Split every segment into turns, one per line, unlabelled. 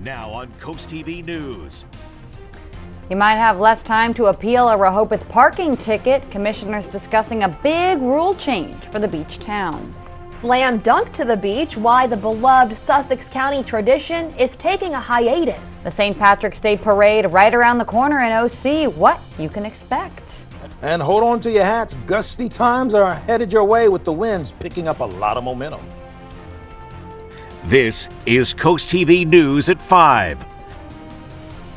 Now on CoastTV News.
You might have less time to appeal a Rehoboth parking ticket. Commissioners discussing a big rule change for the beach town.
Slam dunk to the beach, why the beloved Sussex County tradition is taking a hiatus.
The St. Patrick's Day Parade right around the corner in OC. What you can expect.
And hold on to your hats. Gusty times are headed your way with the winds picking up a lot of momentum.
This is CoastTV News at 5.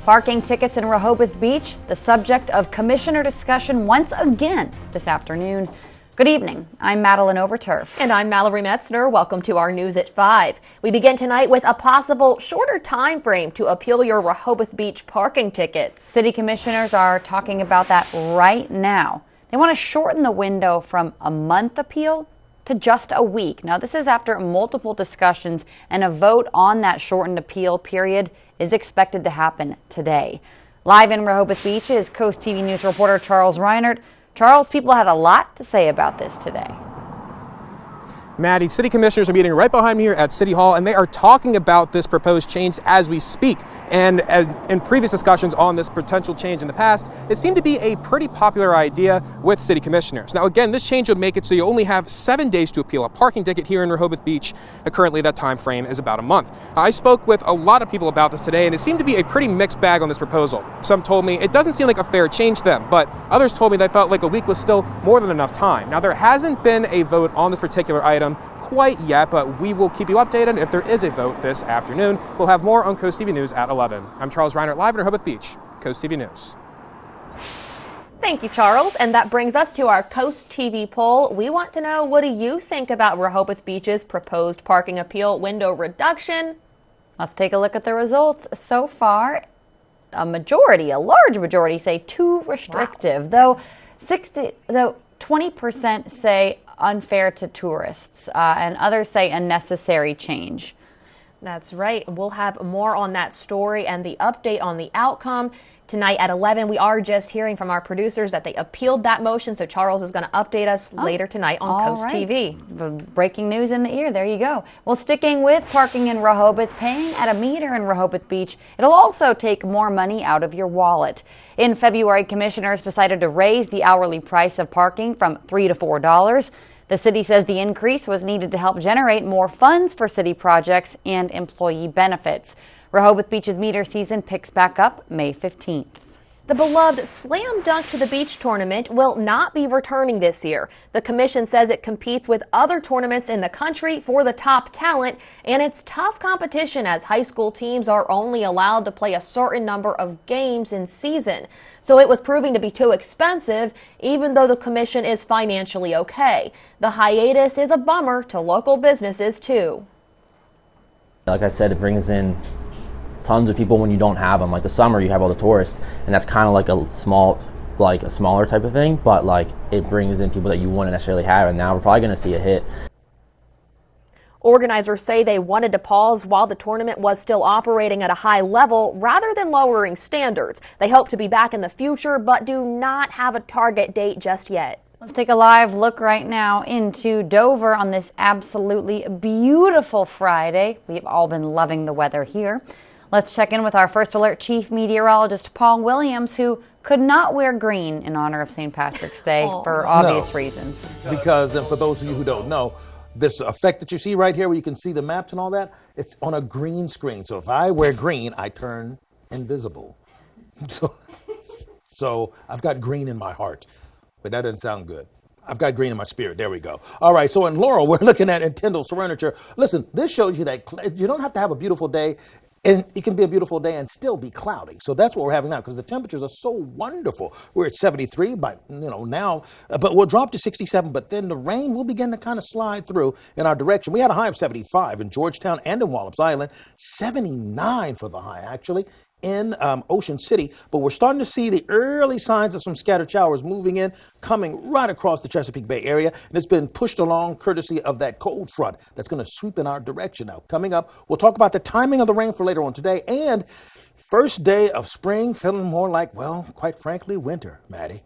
Parking tickets in Rehoboth Beach, the subject of commissioner discussion once again this afternoon. Good evening. I'm Madeline Overturf.
And I'm Mallory Metzner. Welcome to our News at 5. We begin tonight with a possible shorter time frame to appeal your Rehoboth Beach parking tickets.
City commissioners are talking about that right now. They want to shorten the window from a month appeal to just a week. Now, this is after multiple discussions, and a vote on that shortened appeal period is expected to happen today. Live in Rehoboth Beach is CoastTV News reporter Charles Reinert. Charles, people had a lot to say about this today.
Maddie, city commissioners are meeting right behind me here at City Hall, and they are talking about this proposed change as we speak. And as in previous discussions on this potential change in the past, it seemed to be a pretty popular idea with city commissioners. Now, again, this change would make it so you only have 7 days to appeal a parking ticket here in Rehoboth Beach. Currently, that time frame is about a month. I spoke with a lot of people about this today, and it seemed to be a pretty mixed bag on this proposal. Some told me it doesn't seem like a fair change to them, but others told me they felt like a week was still more than enough time. Now, there hasn't been a vote on this particular item quite yet, but we will keep you updated if there is a vote this afternoon. We'll have more on CoastTV News at 11. I'm Charles Reinert, live in Rehoboth Beach, CoastTV News.
Thank you, Charles. And that brings us to our Coast TV poll. We want to know, what do you think about Rehoboth Beach's proposed parking appeal window reduction?
Let's take a look at the results. So far, a large majority say too restrictive, though 20% say unfair to tourists, and others say a necessary change.
That's right. We'll have more on that story and the update on the outcome tonight at 11. We are just hearing from our producers that they appealed that motion, so Charles is going to update us later tonight on Coast TV.
Breaking news in the ear. There you go. Well, sticking with parking in Rehoboth, paying at a meter in Rehoboth Beach, it'll also take more money out of your wallet. In February, commissioners decided to raise the hourly price of parking from $3 to $4. The city says the increase was needed to help generate more funds for city projects and employee benefits. Rehoboth Beach's meter season picks back up May 15th.
The beloved Slam Dunk to the Beach tournament will not be returning this year. The commission says it competes with other tournaments in the country for the top talent, and it's tough competition as high school teams are only allowed to play a certain number of games in season. So it was proving to be too expensive, even though the commission is financially okay. The hiatus is a bummer to local businesses too.
Like I said, it brings in tons of people when you don't have them. Like the summer, you have all the tourists, and that's kind of like a smaller type of thing, but like it brings in people that you wouldn't necessarily have, and now we're probably going to see a hit.
Organizers say they wanted to pause while the tournament was still operating at a high level rather than lowering standards. They hope to be back in the future, but do not have a target date just yet.
Let's take a live look right now into Dover on this absolutely beautiful Friday. We've all been loving the weather here. Let's check in with our First Alert Chief Meteorologist, Paul Williams, who could not wear green in honor of St. Patrick's Day for obvious reasons.
Because, and for those of you who don't know, this effect that you see right here where you can see the maps and all that, it's on a green screen. So if I wear green, I turn invisible. So I've got green in my heart, but that doesn't sound good. I've got green in my spirit. There we go. All right. So in Laurel, we're looking at in Tyndall's furniture. Listen, this shows you that you don't have to have a beautiful day. And it can be a beautiful day and still be cloudy. So that's what we're having now because the temperatures are so wonderful. We're at 73 now, but we'll drop to 67. But then the rain will begin to kind of slide through in our direction. We had a high of 75 in Georgetown and in Wallops Island, 79 for the high, actually, in Ocean City, but we're starting to see the early signs of some scattered showers moving in, coming right across the Chesapeake Bay area, and it's been pushed along courtesy of that cold front that's going to sweep in our direction. Now, coming up, we'll talk about the timing of the rain for later on today, and first day of spring feeling more like, well, quite frankly, winter, Maddie.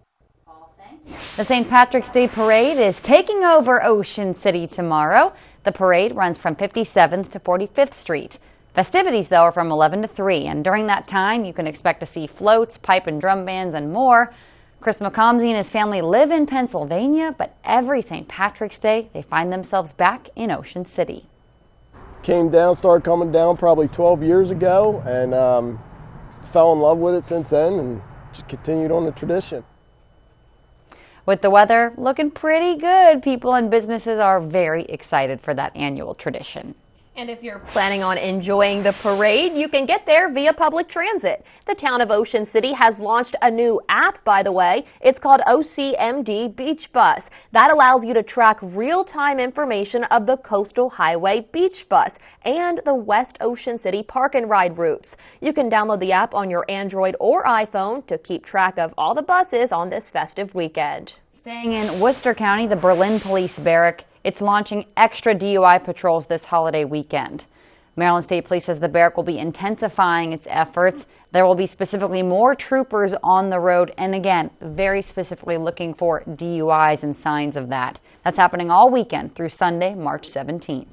The St. Patrick's Day Parade is taking over Ocean City tomorrow. The parade runs from 57th to 45th Street. Festivities, though, are from 11 to 3, and during that time, you can expect to see floats, pipe and drum bands, and more. Chris McComsey and his family live in Pennsylvania, but every St. Patrick's Day, they find themselves back in Ocean City.
Started coming down probably 12 years ago, and fell in love with it since then, and just continued on the tradition.
With the weather looking pretty good, people and businesses are very excited for that annual tradition.
And if you're planning on enjoying the parade, you can get there via public transit. The town of Ocean City has launched a new app, by the way. It's called OCMD Beach Bus. That allows you to track real-time information of the Coastal Highway Beach Bus and the West Ocean City Park and Ride routes. You can download the app on your Android or iPhone to keep track of all the buses on this festive weekend.
Staying in Worcester County, the Berlin Police Barrack, it's launching extra DUI patrols this holiday weekend. Maryland State Police says the barrack will be intensifying its efforts. There will be specifically more troopers on the road, and again, very specifically looking for DUIs and signs of that. That's happening all weekend through Sunday, March 17th.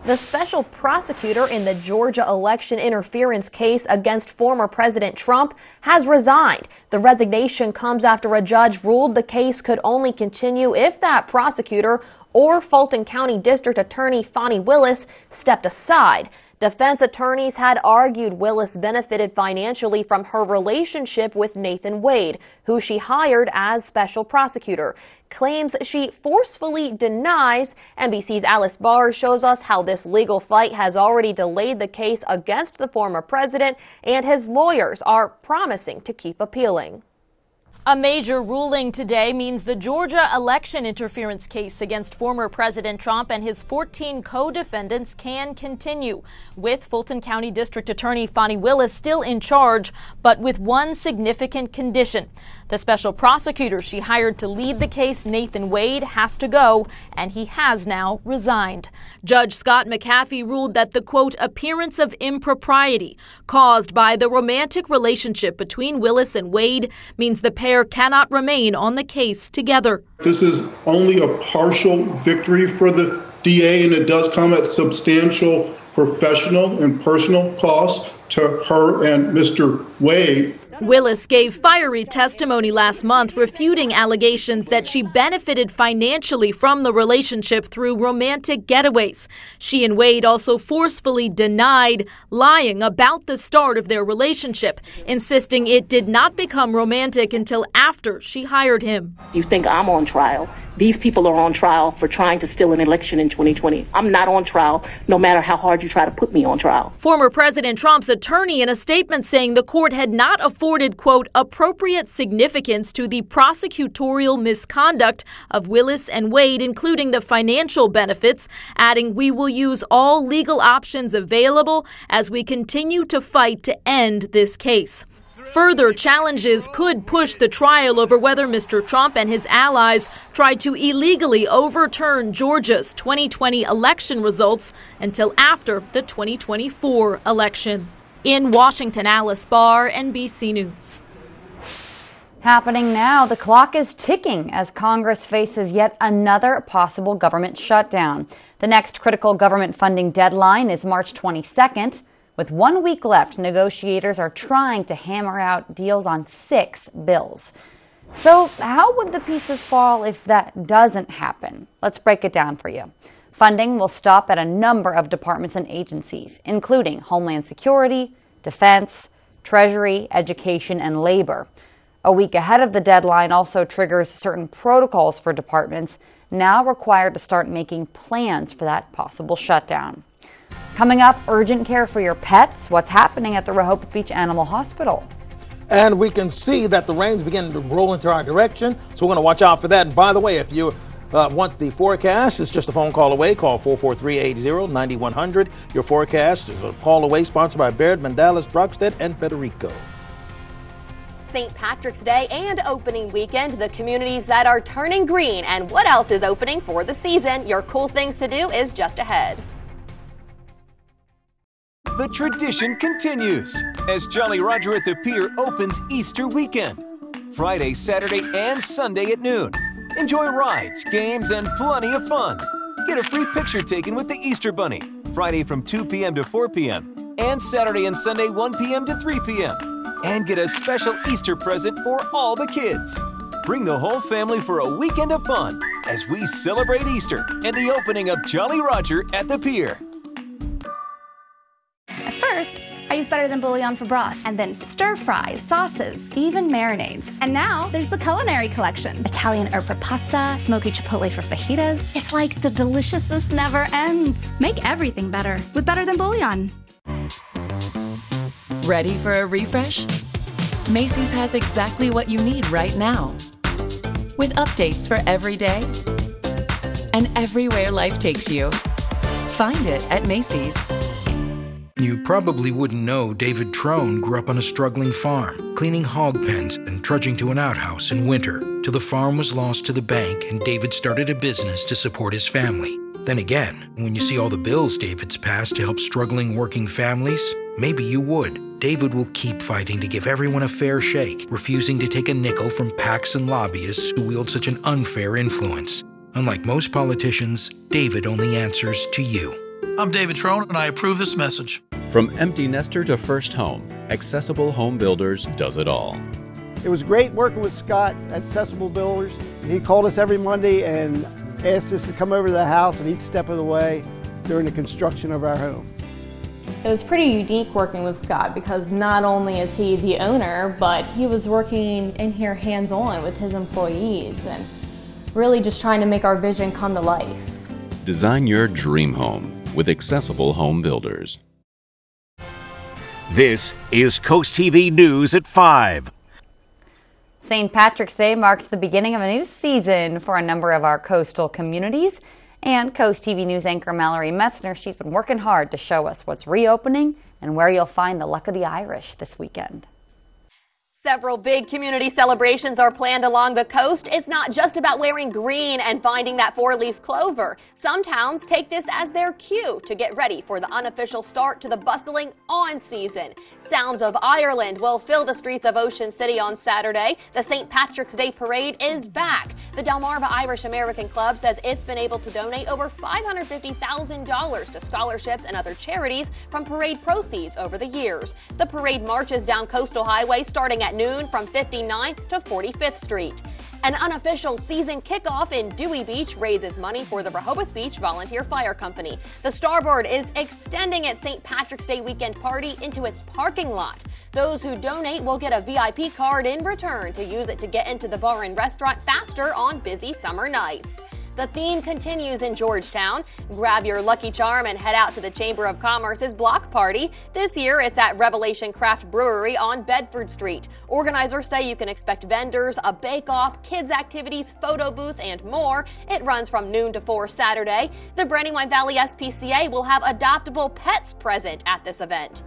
The special prosecutor in the Georgia election interference case against former President Trump has resigned. The resignation comes after a judge ruled the case could only continue if that prosecutor or Fulton County District Attorney Fani Willis stepped aside. Defense attorneys had argued Willis benefited financially from her relationship with Nathan Wade, who she hired as special prosecutor. Claims she forcefully denies. NBC's Alice Barr shows us how this legal fight has already delayed the case against the former president, and his lawyers are promising to keep appealing.
A major ruling today means the Georgia election interference case against former President Trump and his 14 co-defendants can continue, with Fulton County District Attorney Fani Willis still in charge, but with one significant condition. The special prosecutor she hired to lead the case, Nathan Wade, has to go, and he has now resigned. Judge Scott McAfee ruled that the, quote, appearance of impropriety caused by the romantic relationship between Willis and Wade means the pair cannot remain on the case together.
This is only a partial victory for the DA, and it does come at substantial professional and personal cost to her and Mr. Wade.
Willis gave fiery testimony last month refuting allegations that she benefited financially from the relationship through romantic getaways. She and Wade also forcefully denied, lying about the start of their relationship, insisting it did not become romantic until after she hired him.
You think I'm on trial? These people are on trial for trying to steal an election in 2020. I'm not on trial, no matter how hard you try to put me on trial.
Former President Trump's attorney in a statement saying the court had not afforded, quote, appropriate significance to the prosecutorial misconduct of Willis and Wade, including the financial benefits, adding, we will use all legal options available as we continue to fight to end this case. Further challenges could push the trial over whether Mr. Trump and his allies tried to illegally overturn Georgia's 2020 election results until after the 2024 election. In Washington, Alice Barr, NBC News.
Happening now, the clock is ticking as Congress faces yet another possible government shutdown. The next critical government funding deadline is March 22nd. With 1 week left, negotiators are trying to hammer out deals on 6 bills. So how would the pieces fall if that doesn't happen? Let's break it down for you. Funding will stop at a number of departments and agencies, including Homeland Security, Defense, Treasury, Education, and Labor. A week ahead of the deadline also triggers certain protocols for departments now required to start making plans for that possible shutdown. Coming up, urgent care for your pets. What's happening at the Rehoboth Beach Animal Hospital?
And we can see that the rain's beginning to roll into our direction, so we're going to watch out for that. And by the way, if you want the forecast, it's just a phone call away. Call 443-80-9100. Your forecast is a call away, sponsored by Baird, Mandalas, Brockstedt, and Federico.
St. Patrick's Day and opening weekend, the communities that are turning green, and what else is opening for the season. Your cool things to do is just ahead.
The tradition continues as Jolly Roger at the Pier opens Easter weekend. Friday, Saturday, and Sunday at noon. Enjoy rides, games, and plenty of fun. Get a free picture taken with the Easter Bunny Friday from 2 p.m. to 4 p.m. and Saturday and Sunday 1 p.m. to 3 p.m. And get a special Easter present for all the kids. Bring the whole family for a weekend of fun as we celebrate Easter and the opening of Jolly Roger at the Pier.
At first, I used Better Than Bouillon for broth, and then stir fries, sauces, even marinades. And now there's the culinary collection. Italian herb for pasta, smoky chipotle for fajitas. It's like the deliciousness never ends. Make everything better with Better Than Bouillon.
Ready for a refresh? Macy's has exactly what you need right now. With updates for every day and everywhere life takes you. Find it at Macy's.
You probably wouldn't know David Trone grew up on a struggling farm, cleaning hog pens and trudging to an outhouse in winter, till the farm was lost to the bank and David started a business to support his family. Then again, when you see all the bills David's passed to help struggling working families, maybe you would. David will keep fighting to give everyone a fair shake, refusing to take a nickel from PACs and lobbyists who wield such an unfair influence. Unlike most politicians, David only answers to you.
I'm David Trone, and I approve this message.
From empty nester to first home, Accessible Home Builders does it all.
It was great working with Scott at Accessible Builders. He called us every Monday and asked us to come over to the house at each step of the way during the construction of our home.
It was pretty unique working with Scott because not only is he the owner, but he was working in here hands-on with his employees and really just trying to make our vision come to life.
Design your dream home with Accessible Home Builders.
This is Coast TV News at 5.
St. Patrick's Day marks the beginning of a new season for a number of our coastal communities. And Coast TV News anchor Mallory Metzner, she's been working hard to show us what's reopening and where you'll find the luck of the Irish this weekend.
Several big community celebrations are planned along the coast. It's not just about wearing green and finding that four-leaf clover. Some towns take this as their cue to get ready for the unofficial start to the bustling on season. Sounds of Ireland will fill the streets of Ocean City on Saturday. The St. Patrick's Day Parade is back. The Delmarva Irish American Club says it's been able to donate over $550,000 to scholarships and other charities from parade proceeds over the years. The parade marches down Coastal Highway starting at noon from 59th to 45th Street. An unofficial season kickoff in Dewey Beach raises money for the Rehoboth Beach Volunteer Fire Company. The Starboard is extending its St. Patrick's Day weekend party into its parking lot. Those who donate will get a VIP card in return to use it to get into the bar and restaurant faster on busy summer nights. The theme continues in Georgetown. Grab your Lucky Charm and head out to the Chamber of Commerce's block party. This year, it's at Revelation Craft Brewery on Bedford Street. Organizers say you can expect vendors, a bake-off, kids' activities, photo booth, and more. It runs from noon to 4 Saturday. The Brandywine Valley SPCA will have adoptable pets present at this event.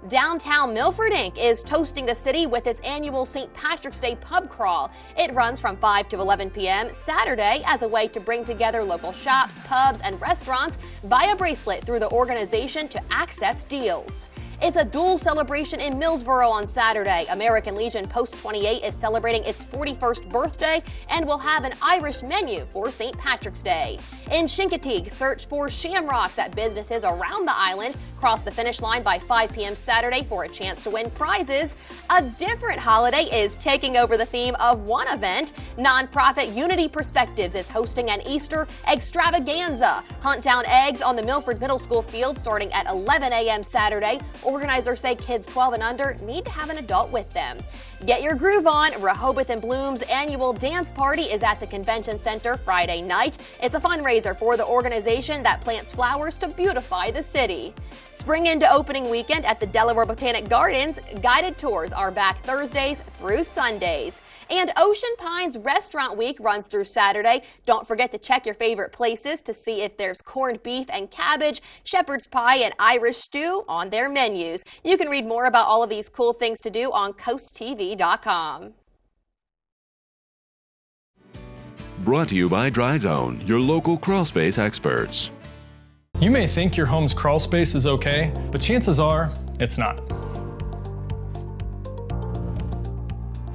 Downtown Milford Inc. is toasting the city with its annual St. Patrick's Day pub crawl. It runs from 5 to 11 p.m. Saturday as a way to bring together local shops, pubs, and restaurants. Buy a bracelet through the organization to access deals. It's a dual celebration in Millsboro on Saturday. American Legion Post 28 is celebrating its 41st birthday and will have an Irish menu for St. Patrick's Day. In Chincoteague, search for shamrocks at businesses around the island. Cross the finish line by 5 p.m. Saturday for a chance to win prizes. A different holiday is taking over the theme of one event. Nonprofit Unity Perspectives is hosting an Easter extravaganza. Hunt down eggs on the Milford Middle School field starting at 11 a.m. Saturday. Organizers say kids 12 and under need to have an adult with them. Get your groove on. Rehoboth and Bloom's annual dance party is at the Convention Center Friday night. It's a fundraiser for the organization that plants flowers to beautify the city. Spring into opening weekend at the Delaware Botanic Gardens. Guided tours are back Thursdays through Sundays. And Ocean Pines Restaurant Week runs through Saturday. Don't forget to check your favorite places to see if there's corned beef and cabbage, shepherd's pie, and Irish stew on their menus. You can read more about all of these cool things to do on CoastTV.com.
Brought to you by Dry Zone, your local crawl space experts.
You may think your home's crawl space is okay, but chances are it's not.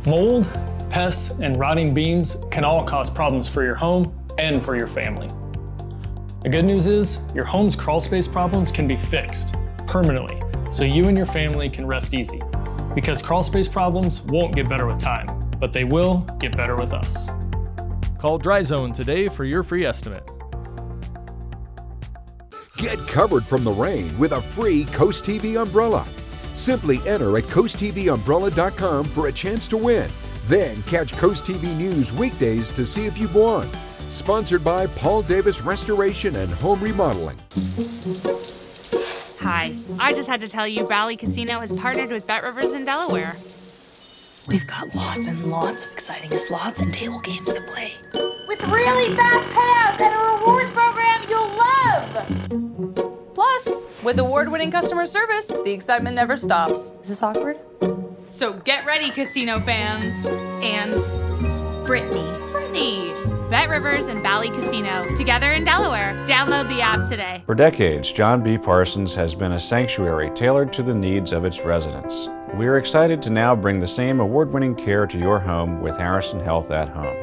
Mold, pests, and rotting beams can all cause problems for your home and for your family. The good news is your home's crawl space problems can be fixed permanently so you and your family can rest easy. Because crawl space problems won't get better with time, but they will get better with us. Call Dry Zone today for your free estimate.
Get covered from the rain with a free CoastTV umbrella. Simply enter at coasttvumbrella.com for a chance to win. Then catch CoastTV News weekdays to see if you've won. Sponsored by Paul Davis Restoration and Home Remodeling.
Hi, I just had to tell you Valley Casino has partnered with Bet Rivers in Delaware.
We've got lots and lots of exciting slots and table games to play.
With really fast payouts and a rewards program you'll love! Plus, with award-winning customer service, the excitement never stops. Is this awkward? So get ready, casino fans. And Brittany. Bet Rivers and Valley Casino, together in Delaware. Download the app today.
For decades, John B. Parsons has been a sanctuary tailored to the needs of its residents. We are excited to now bring the same award-winning care to your home with Harrison Health at Home.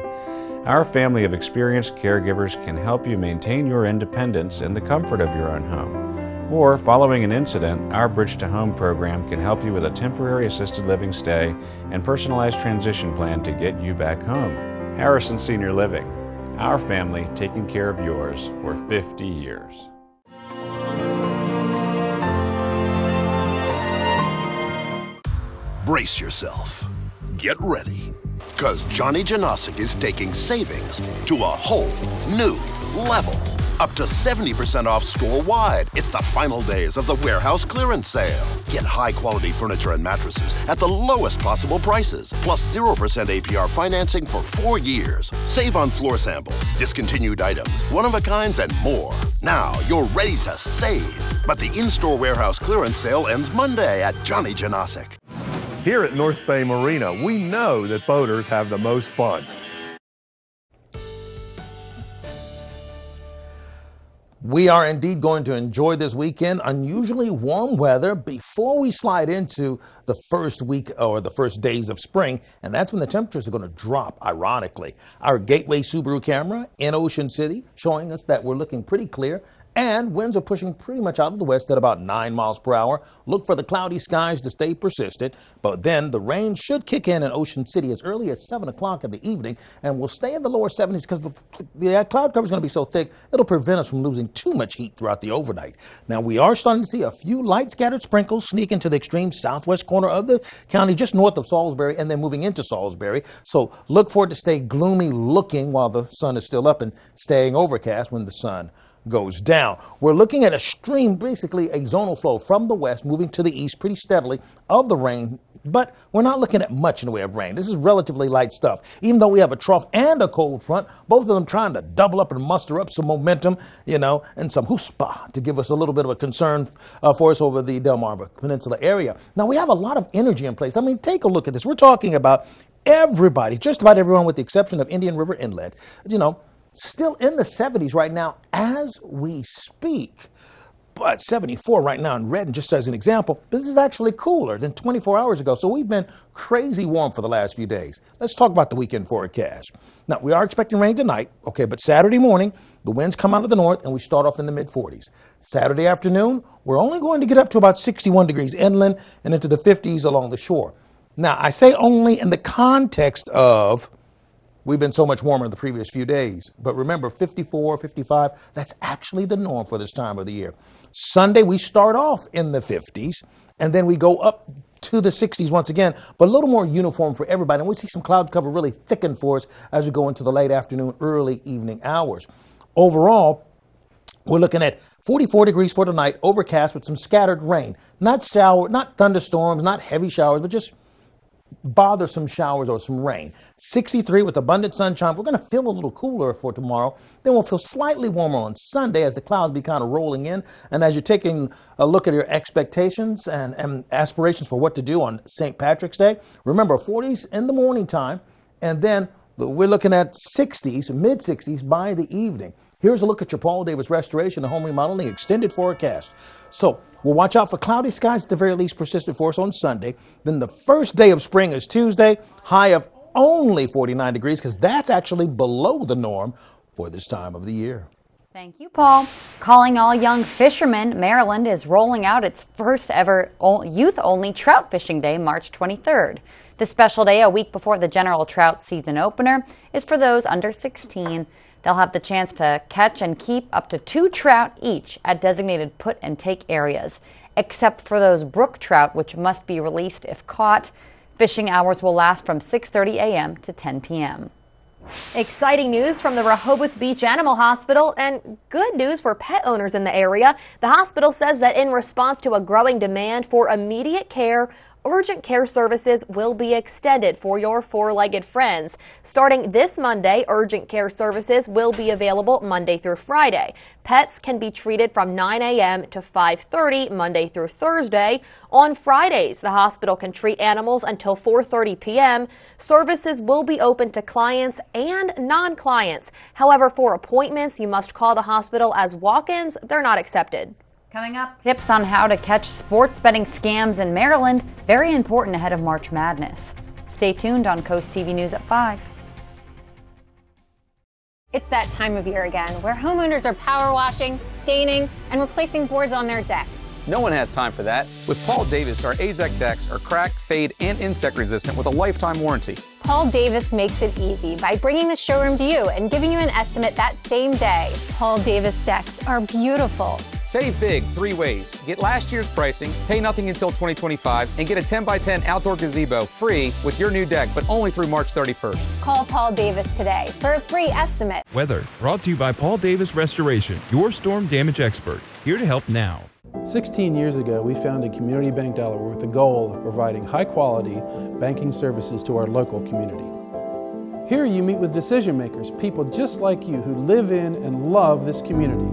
Our family of experienced caregivers can help you maintain your independence in the comfort of your own home. Or, following an incident, our Bridge to Home program can help you with a temporary assisted living stay and personalized transition plan to get you back home. Harrison Senior Living, our family taking care of yours for 50 years.
Brace yourself. Get ready. Because Johnny Janosic is taking savings to a whole new level. Up to 70% off store-wide. It's the final days of the warehouse clearance sale. Get high-quality furniture and mattresses at the lowest possible prices, plus 0% APR financing for 4 years. Save on floor samples, discontinued items, one-of-a-kinds, and more. Now you're ready to save. But the in-store warehouse clearance sale ends Monday at Johnny Janosic.
Here at North Bay Marina, we know that boaters have the most fun.
We are indeed going to enjoy this weekend. Unusually warm weather before we slide into the first week or the first days of spring. And that's when the temperatures are going to drop, ironically. Our Gateway Subaru camera in Ocean City showing us that we're looking pretty clear. And winds are pushing pretty much out of the west at about 9 miles per hour. Look for the cloudy skies to stay persistent. But then the rain should kick in Ocean City as early as 7 o'clock in the evening and will stay in the lower 70s because the cloud cover is going to be so thick, it'll prevent us from losing too much heat throughout the overnight. Now, we are starting to see a few light scattered sprinkles sneak into the extreme southwest corner of the county, just north of Salisbury, and then moving into Salisbury. So look for it to stay gloomy looking while the sun is still up and staying overcast when the sun goes down. We're looking at a stream, basically a zonal flow from the west moving to the east pretty steadily of the rain, but we're not looking at much in the way of rain. This is relatively light stuff. Even though we have a trough and a cold front, both of them trying to double up and muster up some momentum, and some chutzpah to give us a little bit of a concern for us over the Delmarva Peninsula area. Now, we have a lot of energy in place. I mean, take a look at this. We're talking about everybody, just about everyone with the exception of Indian River Inlet, still in the 70s right now as we speak. But 74 right now in Redden, just as an example, this is actually cooler than 24 hours ago. So we've been crazy warm for the last few days. Let's talk about the weekend forecast. Now, we are expecting rain tonight, okay, but Saturday morning, the winds come out of the north and we start off in the mid-40s. Saturday afternoon, we're only going to get up to about 61 degrees inland and into the 50s along the shore. Now, I say only in the context of we've been so much warmer in the previous few days. But remember, 54, 55, that's actually the norm for this time of the year. Sunday, we start off in the 50s, and then we go up to the 60s once again, but a little more uniform for everybody. And we see some cloud cover really thicken for us as we go into the late afternoon, early evening hours. Overall, we're looking at 44 degrees for tonight, overcast with some scattered rain. Not thunderstorms, not heavy showers, but just bothersome showers or some rain. 63 with abundant sunshine. We're going to feel a little cooler for tomorrow. Then we'll feel slightly warmer on Sunday as the clouds be kind of rolling in. And as you're taking a look at your expectations and aspirations for what to do on St. Patrick's Day, remember 40s in the morning time. And then we're looking at 60s, mid 60s by the evening. Here's a look at your Paul Davis Restoration and Home Remodeling extended forecast. So we'll watch out for cloudy skies at the very least persistent for us on Sunday. Then the first day of spring is Tuesday, high of only 49 degrees because that's actually below the norm for this time of the year.
Thank you, Paul. Calling all young fishermen, Maryland is rolling out its first ever youth-only trout fishing day, March 23rd. The special day, a week before the general trout season opener, is for those under 16. They'll have the chance to catch and keep up to 2 trout each at designated put and take areas, except for those brook trout, which must be released if caught. Fishing hours will last from 6:30 a.m. to 10 p.m.
Exciting news from the Rehoboth Beach Animal Hospital and good news for pet owners in the area. The hospital says that in response to a growing demand for immediate care, urgent care services will be extended for your four-legged friends. Starting this Monday, urgent care services will be available Monday through Friday. Pets can be treated from 9 a.m. to 5:30 Monday through Thursday. On Fridays, the hospital can treat animals until 4:30 p.m. Services will be open to clients and non-clients. However, for appointments, you must call the hospital, as walk-ins, they're not accepted.
Coming up, tips on how to catch sports betting scams in Maryland. Very important ahead of March Madness. Stay tuned on Coast TV News at 5.
It's that time of year again where homeowners are power washing, staining, and replacing boards on their deck.
No one has time for that. With Paul Davis, our AZEK decks are crack, fade, and insect resistant with a lifetime warranty.
Paul Davis makes it easy by bringing the showroom to you and giving you an estimate that same day. Paul Davis decks are beautiful.
Save big 3 ways. Get last year's pricing, pay nothing until 2025, and get a 10x10 outdoor gazebo free with your new deck, but only through March 31st.
Call Paul Davis today for a free estimate.
Weather brought to you by Paul Davis Restoration, your storm damage experts, here to help now.
16 years ago, we founded Community Bank Delaware with the goal of providing high-quality banking services to our local community. Here you meet with decision makers, people just like you who live in and love this community.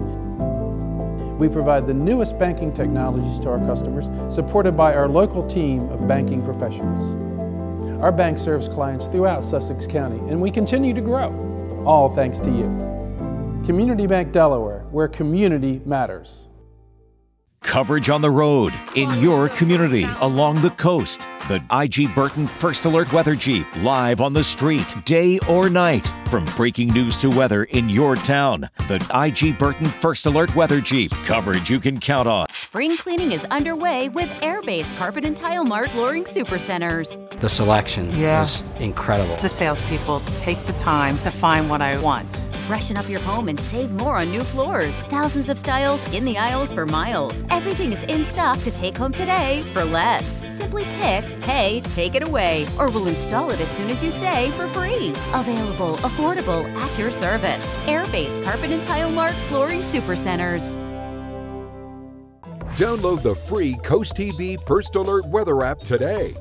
We provide the newest banking technologies to our customers, supported by our local team of banking professionals. Our bank serves clients throughout Sussex County, and we continue to grow, all thanks to you. Community Bank Delaware, where community matters.
Coverage on the road, in your community, along the coast. The IG Burton First Alert Weather Jeep, live on the street, day or night. From breaking news to weather in your town, the IG Burton First Alert Weather Jeep. Coverage you can count on.
Spring cleaning is underway with Airbase Carpet and Tile Mart Flooring Supercenters.
The selection is incredible.
The salespeople take the time to find what I want.
Freshen up your home and save more on new floors. Thousands of styles in the aisles for miles. Everything is in stock to take home today for less. Simply pick, pay, take it away, or we'll install it as soon as you say for free. Available, affordable, at your service. Airbase Carpet and Tile Mart Flooring Supercenters.
Download the free Coast TV First Alert weather app today.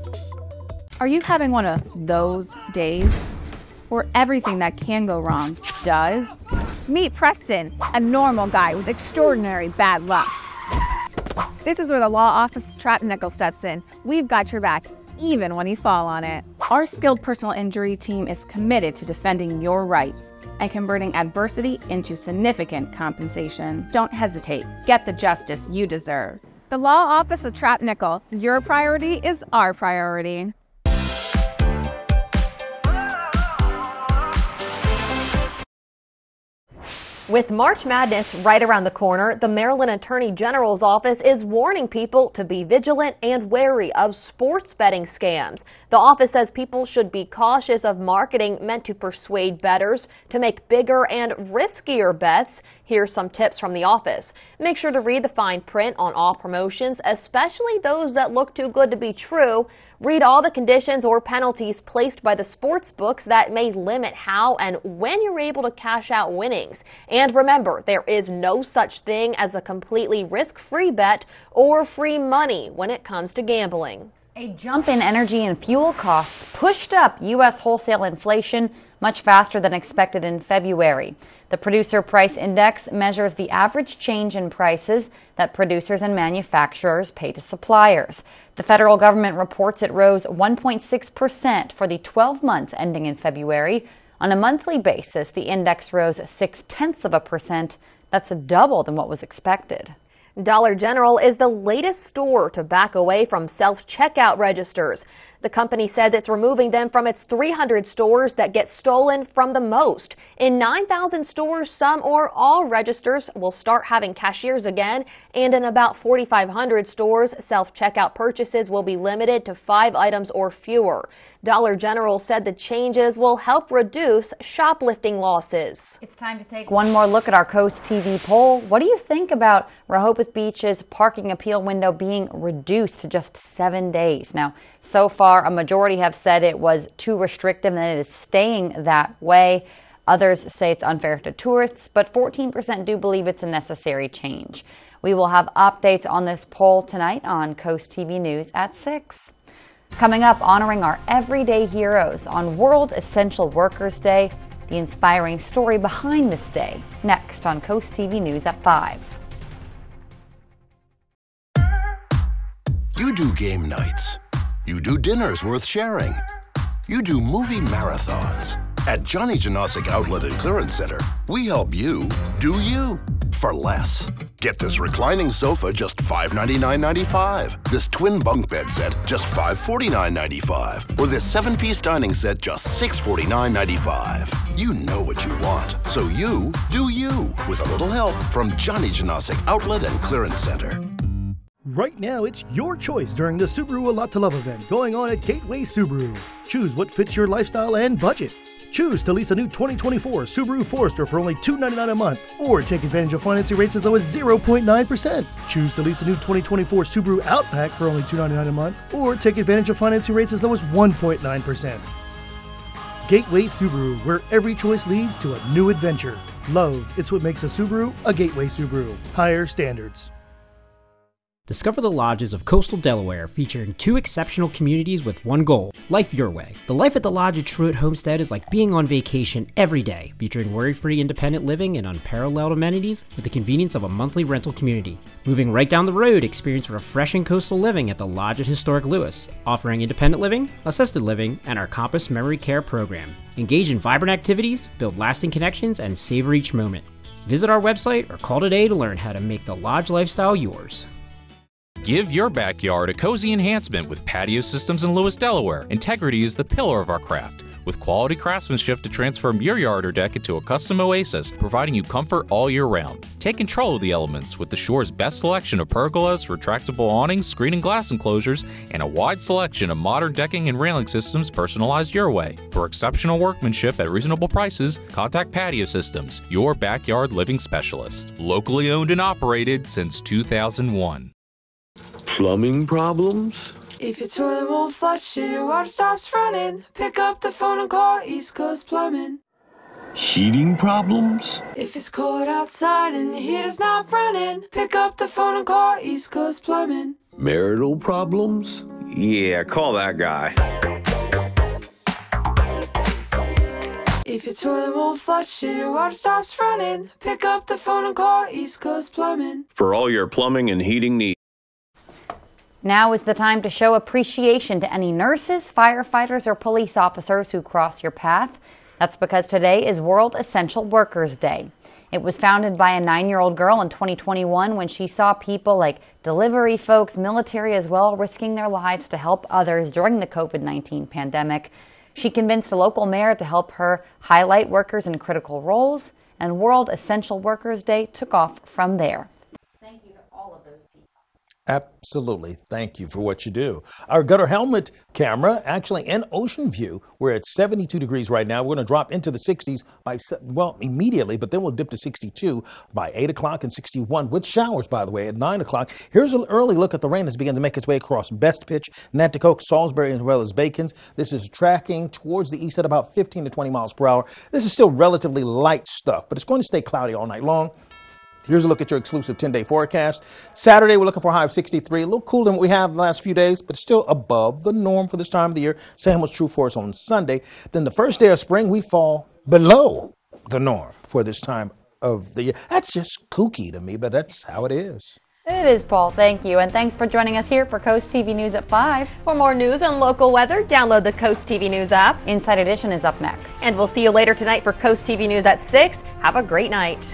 Are you having one of those days where everything that can go wrong does? Meet Preston, a normal guy with extraordinary bad luck. This is where the law office trap nickel steps in. We've got your back, even when you fall on it. Our skilled personal injury team is committed to defending your rights and converting adversity into significant compensation. Don't hesitate. Get the justice you deserve. The law office of Trap Nickel. Your priority is our priority.
With March Madness right around the corner, the Maryland Attorney General's office is warning people to be vigilant and wary of sports betting scams. The office says people should be cautious of marketing meant to persuade bettors to make bigger and riskier bets. Here's some tips from the office. Make sure to read the fine print on all promotions, especially those that look too good to be true. Read all the conditions or penalties placed by the sports books that may limit how and when you're able to cash out winnings. And remember, there is no such thing as a completely risk-free bet or free money when it comes to gambling.
A jump in energy and fuel costs pushed up U.S. wholesale inflation much faster than expected in February. The Producer Price Index measures the average change in prices that producers and manufacturers pay to suppliers. The federal government reports it rose 1.6% for the 12 months ending in February. On a monthly basis, the index rose 0.6%. That's double than what was expected.
Dollar General is the latest store to back away from self-checkout registers. The company says it's removing them from its 300 stores that get stolen from the most. In 9,000 stores, some or all registers will start having cashiers again, and in about 4,500 stores, self-checkout purchases will be limited to 5 items or fewer. Dollar General said the changes will help reduce shoplifting losses.
It's time to take one more look at our Coast TV poll. What do you think about Rehoboth Beach's parking appeal window being reduced to just 7 days? Now, so far, a majority have said it was too restrictive and that it is staying that way. Others say it's unfair to tourists, but 14% do believe it's a necessary change. We will have updates on this poll tonight on Coast TV News at 6. Coming up, honoring our everyday heroes on World Essential Workers Day, the inspiring story behind this day, next on Coast TV News at 5.
You do game nights. You do dinners worth sharing. You do movie marathons. At Johnny Janosic Outlet and Clearance Center, we help you do you for less. Get this reclining sofa just $599.95. This twin bunk bed set just $549.95. Or this 7-piece dining set just $649.95. You know what you want, so you do you with a little help from Johnny Janosic Outlet and Clearance Center.
Right now, it's your choice during the Subaru A Lot to Love event going on at Gateway Subaru. Choose what fits your lifestyle and budget. Choose to lease a new 2024 Subaru Forester for only $299 a month, or take advantage of financing rates as low as 0.9%. Choose to lease a new 2024 Subaru Outback for only $299 a month, or take advantage of financing rates as low as 1.9%. Gateway Subaru, where every choice leads to a new adventure. Love, it's what makes a Subaru a Gateway Subaru. Higher standards.
Discover the lodges of coastal Delaware, featuring 2 exceptional communities with one goal: life your way. The life at the Lodge at Truett Homestead is like being on vacation every day, featuring worry-free independent living and unparalleled amenities with the convenience of a monthly rental community. Moving right down the road, experience refreshing coastal living at the Lodge at Historic Lewis, offering independent living, assisted living, and our Compass Memory Care program. Engage in vibrant activities, build lasting connections, and savor each moment. Visit our website or call today to learn how to make the Lodge lifestyle yours.
Give your backyard a cozy enhancement with Patio Systems in Lewis, Delaware. Integrity is the pillar of our craft, with quality craftsmanship to transform your yard or deck into a custom oasis, providing you comfort all year round. Take control of the elements with the Shore's best selection of pergolas, retractable awnings, screen and glass enclosures, and a wide selection of modern decking and railing systems personalized your way. For exceptional workmanship at reasonable prices, contact Patio Systems, your backyard living specialist. Locally owned and operated since 2001.
Plumbing problems?
If your toilet won't flush and your water stops running, pick up the phone and call East Coast Plumbing.
Heating problems?
If it's cold outside and the heater's not running, pick up the phone and call East Coast Plumbing.
Marital problems?
Yeah, call that guy.
If your toilet won't flush and your water stops running, pick up the phone and call East Coast Plumbing.
For all your plumbing and heating needs.
Now is the time to show appreciation to any nurses, firefighters, or police officers who cross your path. That's because today is World Essential Workers Day. It was founded by a 9-year-old girl in 2021 when she saw people like delivery folks, military as well, risking their lives to help others during the COVID-19 pandemic. She convinced a local mayor to help her highlight workers in critical roles, and World Essential Workers Day took off from there. Thank you to all of those people.
Absolutely. Thank you for what you do. Our gutter helmet camera actually in Ocean View. We're at 72 degrees right now. We're going to drop into the 60s by, well, immediately, but then we'll dip to 62 by 8 o'clock and 61 with showers, by the way, at 9 o'clock. Here's an early look at the rain that's beginning to make its way across Best Pitch, Nanticoke, Salisbury, as well as Bacons. This is tracking towards the east at about 15 to 20 miles per hour. This is still relatively light stuff, but it's going to stay cloudy all night long. Here's a look at your exclusive 10-day forecast. Saturday, we're looking for a high of 63. A little cooler than what we have the last few days, but still above the norm for this time of the year. Same was true for us on Sunday. Then the first day of spring, we fall below the norm for this time of the year. That's just kooky to me, but that's how it is.
It is, Paul. Thank you. And thanks for joining us here for Coast TV News at 5.
For more news and local weather, download the Coast TV News app.
Inside Edition is up next.
And we'll see you later tonight for Coast TV News at 6. Have a great night.